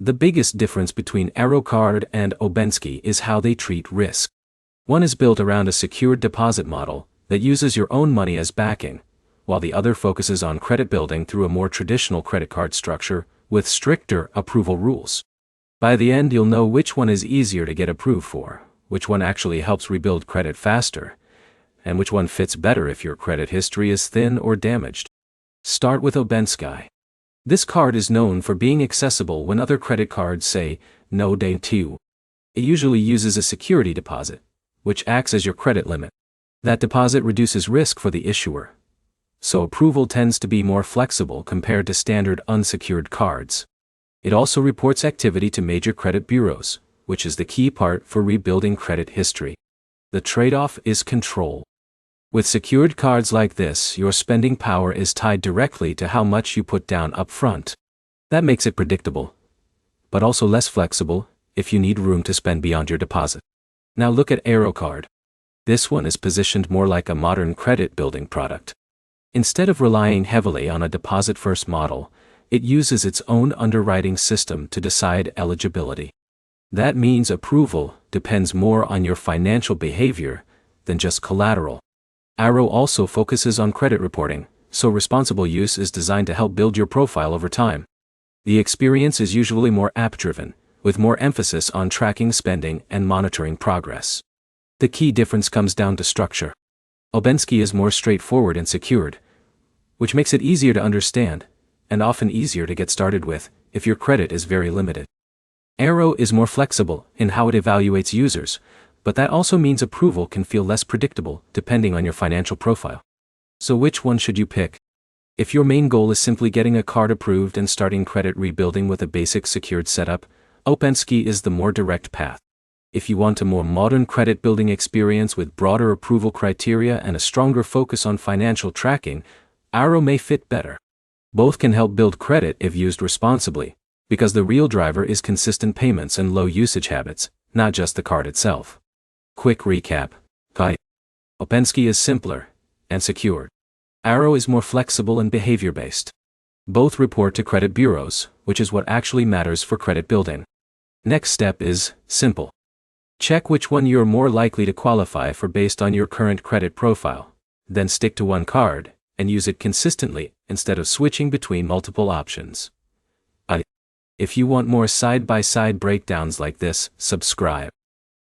The biggest difference between Arro card and OpenSky is how they treat risk. One is built around a secured deposit model that uses your own money as backing, while the other focuses on credit building through a more traditional credit card structure with stricter approval rules. By the end, you'll know which one is easier to get approved for, which one actually helps rebuild credit faster, and which one fits better if your credit history is thin or damaged. Start with OpenSky. This card is known for being accessible when other credit cards say, no to. It usually uses a security deposit, which acts as your credit limit. That deposit reduces risk for the issuer, so approval tends to be more flexible compared to standard unsecured cards. It also reports activity to major credit bureaus, which is the key part for rebuilding credit history. The trade-off is control. With secured cards like this, your spending power is tied directly to how much you put down up front. That makes it predictable, but also less flexible if you need room to spend beyond your deposit. Now look at Arro card. This one is positioned more like a modern credit building product. Instead of relying heavily on a deposit-first model, it uses its own underwriting system to decide eligibility. That means approval depends more on your financial behavior than just collateral. Arro also focuses on credit reporting, so responsible use is designed to help build your profile over time. The experience is usually more app-driven, with more emphasis on tracking spending and monitoring progress. The key difference comes down to structure. OpenSky is more straightforward and secured, which makes it easier to understand, and often easier to get started with, if your credit is very limited. Arro is more flexible in how it evaluates users, but that also means approval can feel less predictable depending on your financial profile. So which one should you pick? If your main goal is simply getting a card approved and starting credit rebuilding with a basic secured setup, OpenSky is the more direct path. If you want a more modern credit building experience with broader approval criteria and a stronger focus on financial tracking, Arro may fit better. Both can help build credit if used responsibly, because the real driver is consistent payments and low usage habits, not just the card itself. Quick recap. OpenSky is simpler and secured. Arro is more flexible and behavior-based. Both report to credit bureaus, which is what actually matters for credit building. Next step is simple. Check which one you're more likely to qualify for based on your current credit profile. Then stick to one card and use it consistently instead of switching between multiple options. If you want more side-by-side breakdowns like this, subscribe.